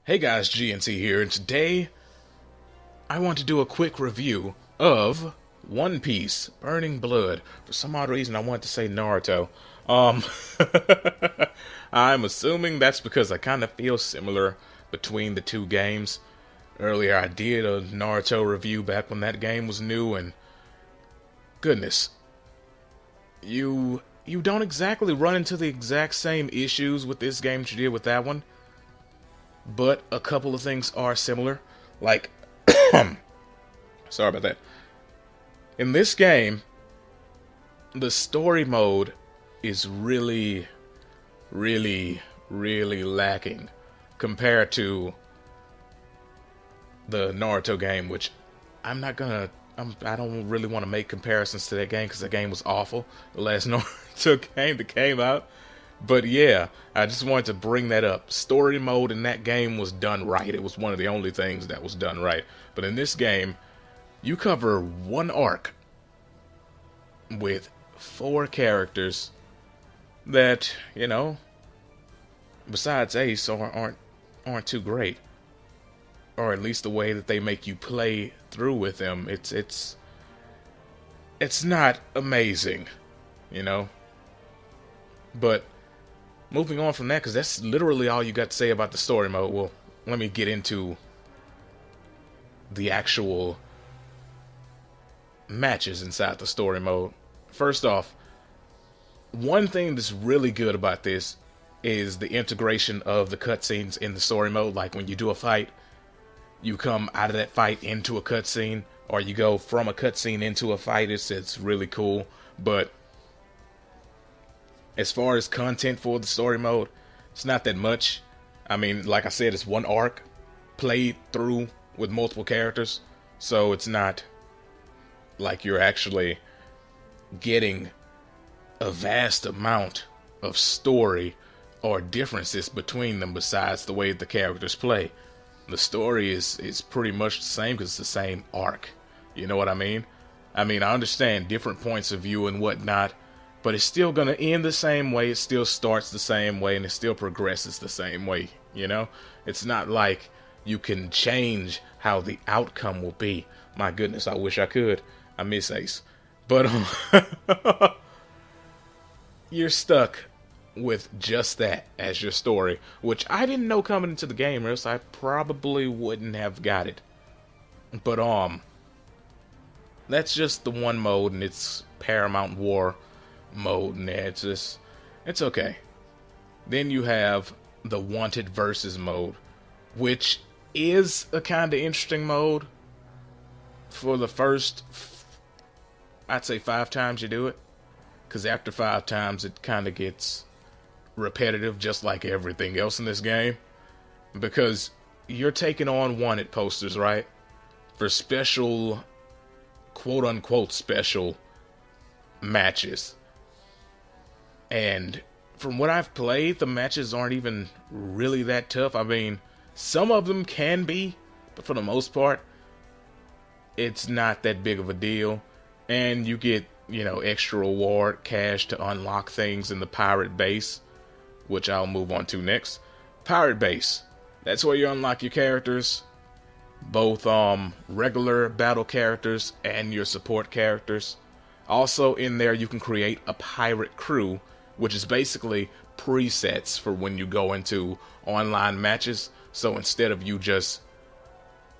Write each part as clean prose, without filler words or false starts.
Hey guys, GNT here, and today I want to do a quick review of One Piece Burning Blood. For some odd reason, I want to say Naruto. Um, I'm assuming that's because I kind of feel similar between the two games. Earlier, I did a Naruto review back when that game was new, and goodness, you don't exactly run into the exact same issues with this game that you did with that one. But a couple of things are similar. Like, sorry about that. In this game, the story mode is really lacking compared to the Naruto game, which I don't really want to make comparisons to that game because that game was awful. The last Naruto game that came out. But yeah, I just wanted to bring that up. Story mode in that game was done right. It was one of the only things that was done right. But in this game, you cover one arc with 4 characters that, besides Ace, aren't too great. Or at least the way that they make you play through with them, it's not amazing, But moving on from that, because that's literally all you got to say about the story mode. Well, let me get into the actual matches inside the story mode. First off, one thing that's really good about this is the integration of the cutscenes in the story mode. Like when you do a fight, you come out of that fight into a cutscene, or you go from a cutscene into a fight. It's really cool. But as far as content for the story mode, it's not that much. I mean, like I said, it's one arc played through with multiple characters. So it's not like you're actually getting a vast amount of story or differences between them besides the way the characters play. The story is pretty much the same because it's the same arc. You know what I mean? I understand different points of view and whatnot, but it's still going to end the same way, it still starts the same way, and it still progresses the same way, It's not like you can change how the outcome will be. My goodness, I wish I could. I miss Ace. But you're stuck with just that as your story, which I didn't know coming into the game, or else I probably wouldn't have got it. But that's just the one mode, and it's Paramount War mode, and it's okay. Then you have the Wanted versus mode, which is a kind of interesting mode for the first, I'd say 5 times you do it, because after 5 times it kind of gets repetitive, just like everything else in this game, because you're taking on wanted posters, right, for special, quote unquote special matches. And from what I've played, the matches aren't even really that tough. Some of them can be, but for the most part, it's not that big of a deal. And you get, extra reward cash to unlock things in the pirate base, which I'll move on to next. Pirate base. That's where you unlock your characters, both regular battle characters and your support characters. Also in there, you can create a pirate crew, which is basically presets for when you go into online matches. So instead of you just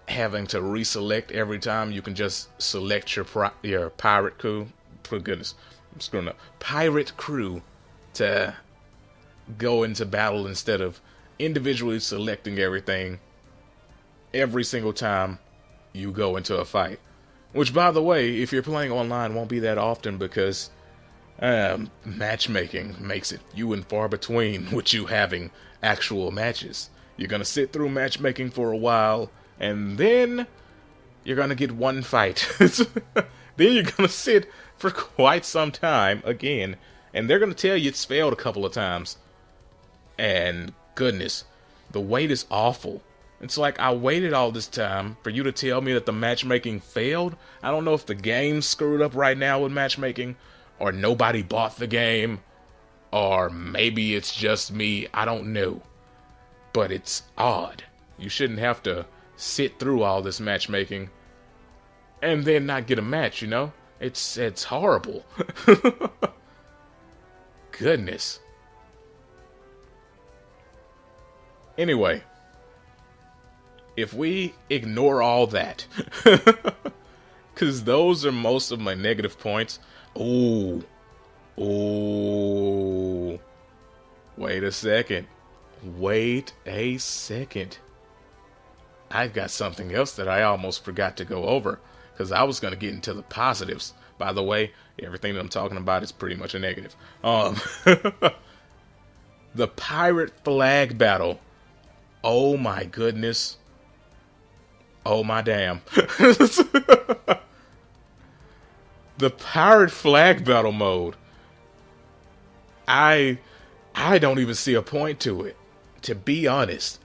having to reselect every time, you can just select your pirate crew. For goodness, I'm screwing up. Pirate crew to go into battle instead of individually selecting everything every single time you go into a fight. Which, by the way, if you're playing online, won't be that often because matchmaking makes it few and far between with you having actual matches. You're going to sit through matchmaking for a while, and then you're going to get one fight. Then you're going to sit for quite some time again, and they're going to tell you it's failed a couple of times. And goodness, the wait is awful. It's like I waited all this time for you to tell me that the matchmaking failed. I don't know if the game's screwed up right now with matchmaking, or nobody bought the game, or maybe it's just me. I don't know. But it's odd. You shouldn't have to sit through all this matchmaking and then not get a match, you know? It's horrible. Goodness. Anyway, if we ignore all that, because those are most of my negative points. Ooh. Wait a second. I've got something else that I almost forgot to go over, because I was going to get into the positives. By the way, everything that I'm talking about is pretty much a negative. The pirate flag battle. Oh my goodness. Oh my damn. The pirate flag battle mode. I don't even see a point to it, to be honest.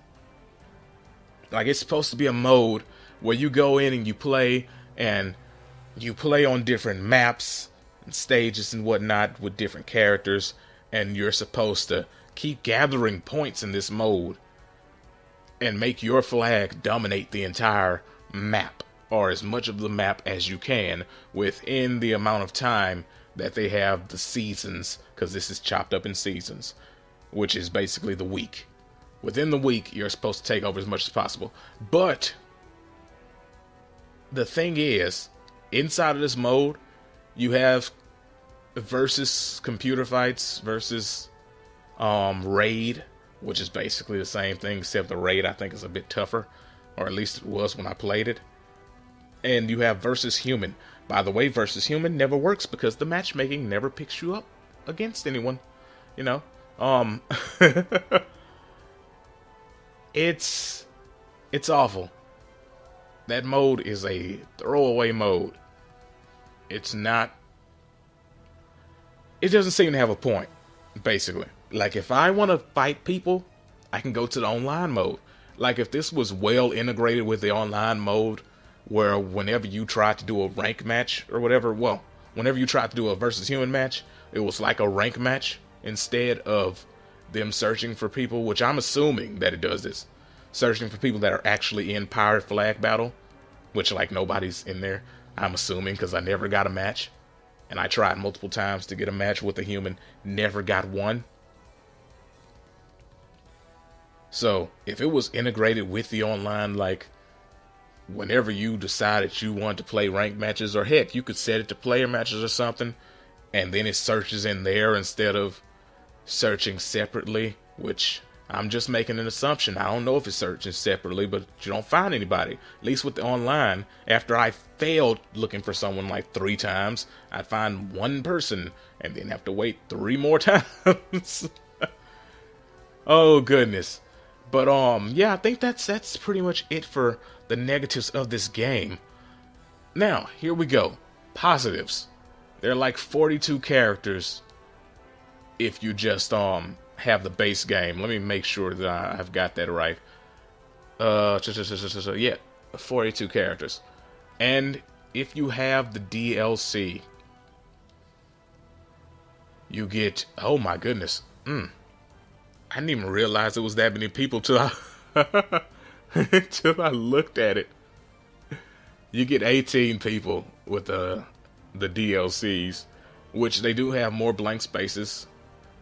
Like, it's supposed to be a mode where you go in and you play on different maps and stages and whatnot with different characters, and you're supposed to keep gathering points in this mode and make your flag dominate the entire map, or as much of the map as you can, within the amount of time that they have the seasons, because this is chopped up in seasons, which is basically the week. Within the week, you're supposed to take over as much as possible. But the thing is, inside of this mode, you have versus computer fights versus raid, which is basically the same thing, except the raid I think is a bit tougher, or at least it was when I played it. And you have versus human. By the way, versus human never works because the matchmaking never picks you up against anyone. You know, it's awful. That mode is a throwaway mode. It doesn't seem to have a point, basically. Like, if I want to fight people, I can go to the online mode. Like, if this was well integrated with the online mode, where whenever you try to do a rank match or whatever, well, whenever you try to do a versus human match, it was like a rank match instead of them searching for people, which I'm assuming that it does this. Searching for people that are actually in pirate flag battle, which, like, nobody's in there. I'm assuming, because I never got a match. And I tried multiple times to get a match with a human, never got one. So, if it was integrated with the online, like, whenever you decided you wanted to play ranked matches, or heck, you could set it to player matches or something, and then it searches in there instead of searching separately, which I'm just making an assumption. I don't know if it's searching separately, but you don't find anybody. At least with the online, after I failed looking for someone like 3 times, I'd find one person and then have to wait 3 more times. Oh goodness. But yeah, I think that's pretty much it for the negatives of this game. Now, here we go. Positives. There are like 42 characters if you just have the base game. Let me make sure that I've got that right. Yeah, 42 characters. And if you have the DLC, you get, oh my goodness. I didn't even realize it was that many people till I looked at it. You get 18 people with the DLCs, which they do have more blank spaces.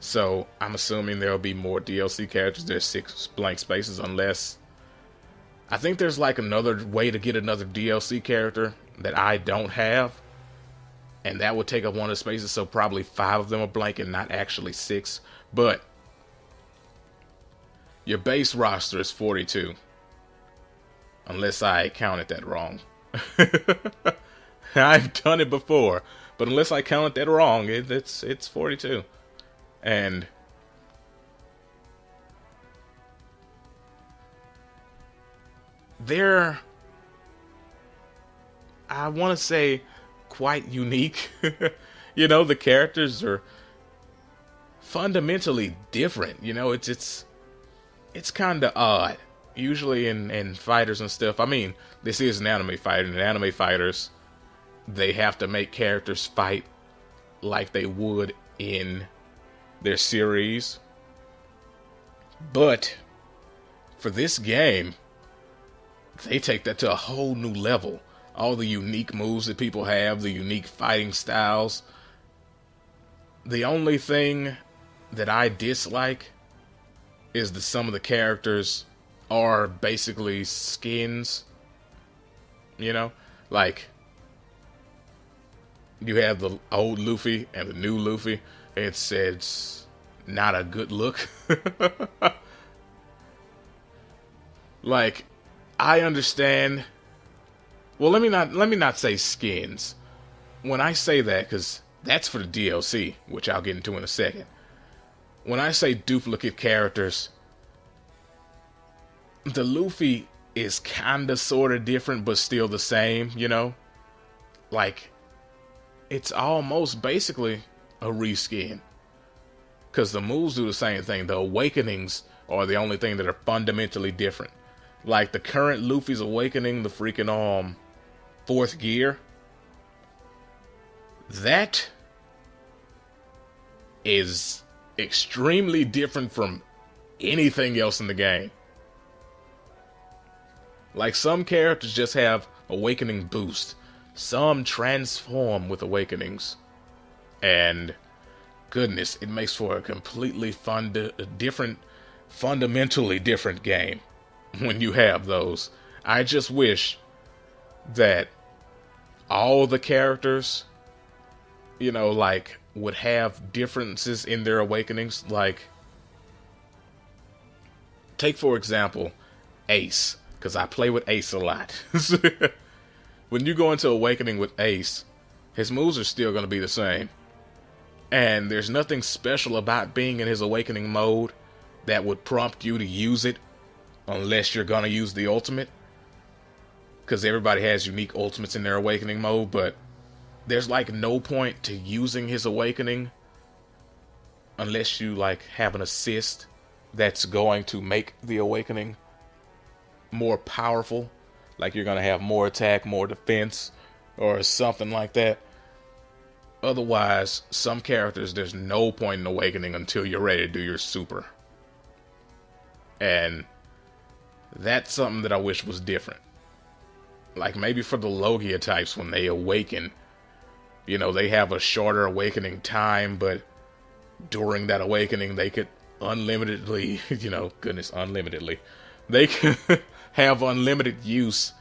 So I'm assuming there'll be more DLC characters. There's 6 blank spaces, unless I think there's like another way to get another DLC character that I don't have, and that would take up one of the spaces. So probably 5 of them are blank and not actually 6. But your base roster is 42. Unless I counted that wrong. I've done it before. But unless I counted that wrong, it's 42. And they're, I want to say, quite unique. You know, the characters are fundamentally different. You know, it's kind of odd. Usually in fighters and stuff, I mean, this is an anime fighter, and anime fighters, they have to make characters fight like they would in their series. But for this game, they take that to a whole new level. All the unique moves that people have, the unique fighting styles. The only thing that I dislike is that some of the characters are basically skins. You know? Like, you have the old Luffy and the new Luffy. It's not a good look. Like, I understand. Well, let me not say skins. When I say that, because that's for the DLC, which I'll get into in a second. When I say duplicate characters, the Luffy is kinda sorta different, but still the same, you know? Like, it's almost basically a reskin. Because the moves do the same thing. The awakenings are the only thing that are fundamentally different. Like the current Luffy's awakening, the freaking fourth gear. That is extremely different from anything else in the game. Like some characters just have awakening boost. Some transform with awakenings. And goodness, it makes for a completely fundamentally different game when you have those. I just wish that all the characters, like, would have differences in their awakenings. Like, take for example, Ace, because I play with Ace a lot. When you go into awakening with Ace, his moves are still going to be the same. And there's nothing special about being in his awakening mode that would prompt you to use it unless you're going to use the ultimate. Because everybody has unique ultimates in their awakening mode, but there's like no point to using his awakening unless you like have an assist that's going to make the awakening more powerful. Like you're going to have more attack, more defense, or something like that. Otherwise, some characters, there's no point in awakening until you're ready to do your super. And that's something that I wish was different. Like maybe for the Logia types, when they awaken, they have a shorter awakening time, but during that awakening, they could unlimitedly, unlimitedly, they could have unlimited use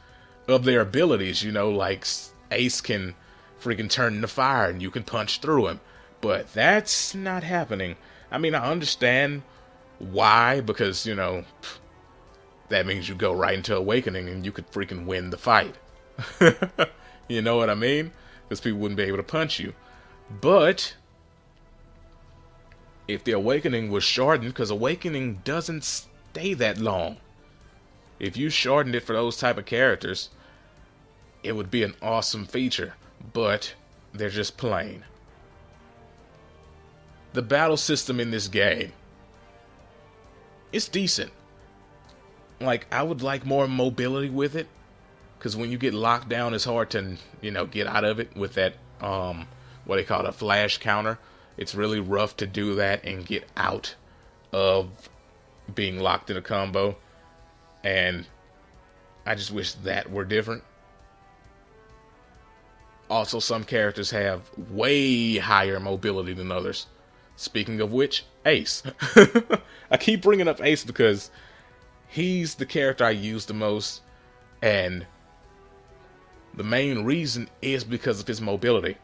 of their abilities, like Ace can freaking turn into fire and you can punch through him. But that's not happening. I mean, I understand why, because, that means you go right into awakening and you could freaking win the fight. You know what I mean? Because people wouldn't be able to punch you. But if the awakening was shortened, because awakening doesn't stay that long. If you shortened it for those type of characters, it would be an awesome feature. But they're just plain. The battle system in this game, it's decent. Like, I would like more mobility with it, because when you get locked down, it's hard to, get out of it with that, what they call a flash counter. It's really rough to do that and get out of being locked in a combo. And I just wish that were different. Also, some characters have way higher mobility than others. Speaking of which, Ace. I keep bringing up Ace because he's the character I use the most, and the main reason is because of his mobility.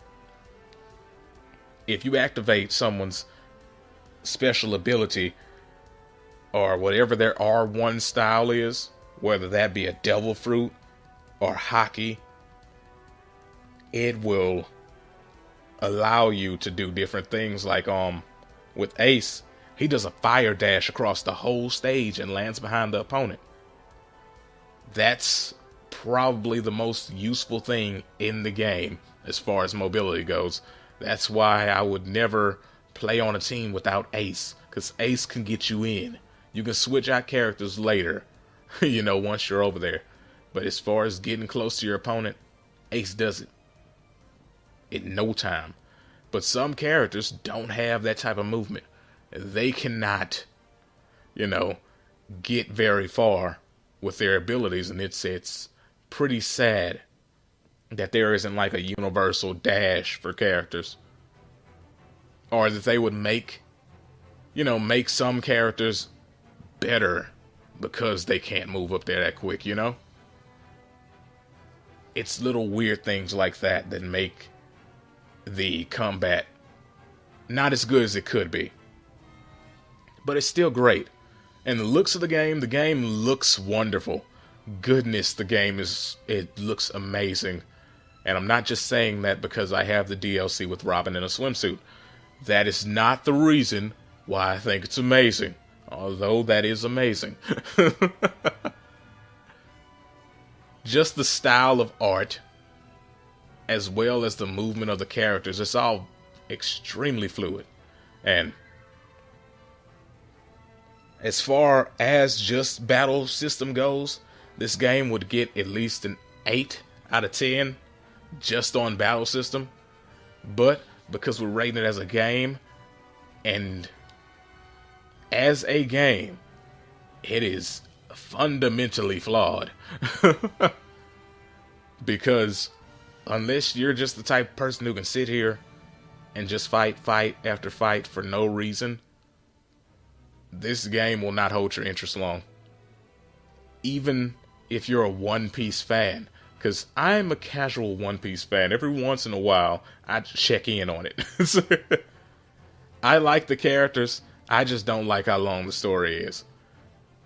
If you activate someone's special ability, or whatever their R1 style is, whether that be a devil fruit or hockey, it will allow you to do different things. Like with Ace, he does a fire dash across the whole stage and lands behind the opponent. That's probably the most useful thing in the game as far as mobility goes. That's why I would never play on a team without Ace, because Ace can get you in. You can switch out characters later, once you're over there. But as far as getting close to your opponent, Ace does it in no time. But some characters don't have that type of movement. They cannot, get very far with their abilities, and it's pretty sad that there isn't like a universal dash for characters, or that they would make some characters better because they can't move up there that quick. It's little weird things like that that make the combat not as good as it could be. But it's still great. And the looks of the game looks wonderful. Goodness, it looks amazing. And I'm not just saying that because I have the DLC with Robin in a swimsuit. That is not the reason why I think it's amazing. Although that is amazing. Just the style of art, as well as the movement of the characters, it's all extremely fluid. And as far as just battle system goes, this game would get at least an 8 out of 10 just on battle system. But because we're rating it as a game, and as a game, it is fundamentally flawed. Because unless you're just the type of person who can sit here and just fight after fight for no reason, this game will not hold your interest long. Even if you're a One Piece fan, because I'm a casual One Piece fan. Every once in a while, I check in on it. I like the characters, I just don't like how long the story is.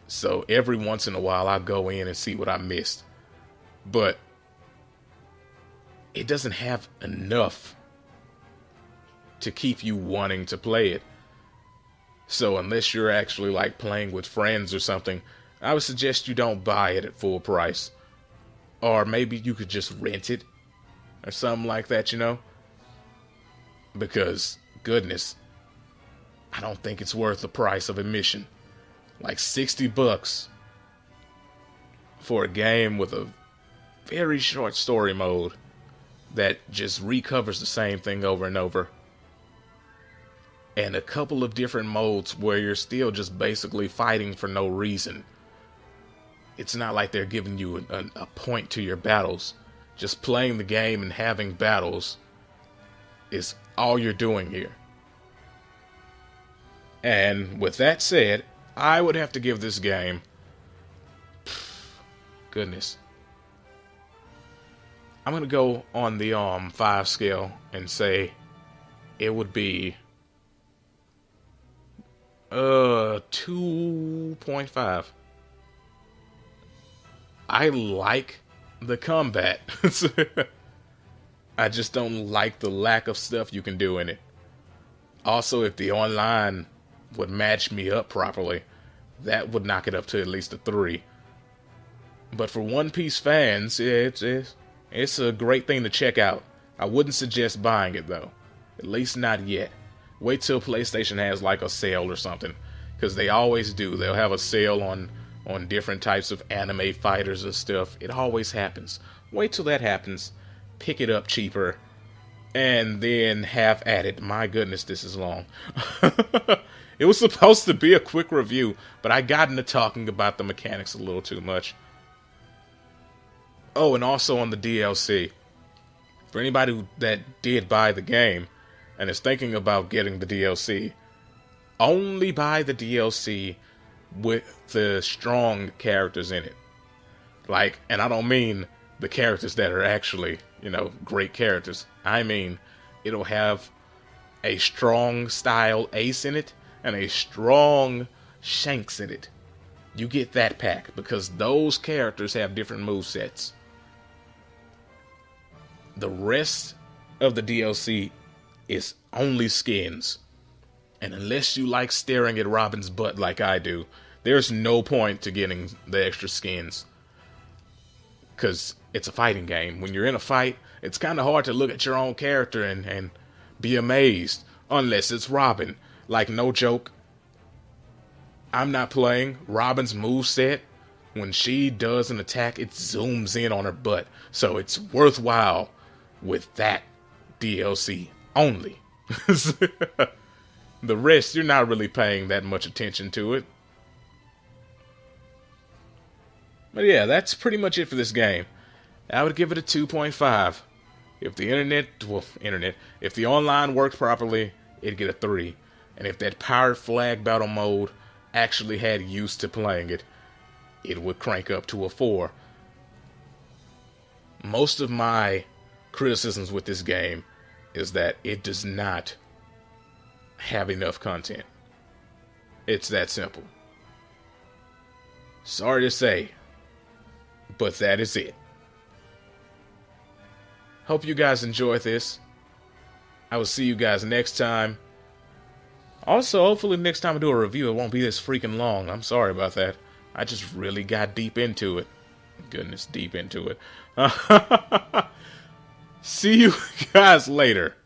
So every once in a while, I'll go in and see what I missed. But it doesn't have enough to keep you wanting to play it. So unless you're actually like playing with friends or something, I would suggest you don't buy it at full price. Or maybe you could just rent it or something like that, Because, goodness, I don't think it's worth the price of admission. Like $60 for a game with a very short story mode that just recovers the same thing over and over. And a couple of different modes where you're still just basically fighting for no reason. It's not like they're giving you a point to your battles. Just playing the game and having battles is all you're doing here. And with that said, I would have to give this game, goodness, I'm going to go on the 5 scale and say it would be 2.5. I like the combat. I just don't like the lack of stuff you can do in it. Also, if the online would match me up properly, that would knock it up to at least a 3. But for One Piece fans, it's a great thing to check out. I wouldn't suggest buying it though. At least not yet. Wait till PlayStation has like a sale or something. Because they always do. They'll have a sale on different types of anime fighters and stuff. It always happens. Wait till that happens. Pick it up cheaper. And then have at it. My goodness, this is long. It was supposed to be a quick review, but I got into talking about the mechanics a little too much. Oh, and also on the DLC. For anybody that did buy the game and is thinking about getting the DLC, only buy the DLC with the strong characters in it. Like, and I don't mean the characters that are actually, great characters. I mean, it'll have a strong style Ace in it and a strong Shanks in it. You get that pack because those characters have different movesets. The rest of the DLC is only skins. And unless you like staring at Robin's butt like I do, there's no point to getting the extra skins. Because it's a fighting game. When you're in a fight, it's kind of hard to look at your own character and be amazed. Unless it's Robin. Like, no joke. I'm not playing. Robin's moveset, when she does an attack, it zooms in on her butt. So it's worthwhile with that DLC only. The rest, you're not really paying that much attention to it. But yeah, that's pretty much it for this game. I would give it a 2.5. If the if the online worked properly, it'd get a 3. And if that pirate flag battle mode actually had used to playing it, it would crank up to a 4. Most of my criticisms with this game is that it does not have enough content. It's that simple. Sorry to say, but that is it. Hope you guys enjoyed this. I will see you guys next time. Also, hopefully next time I do a review, it won't be this freaking long. I'm sorry about that. I just really got deep into it. Goodness, deep into it. See you guys later.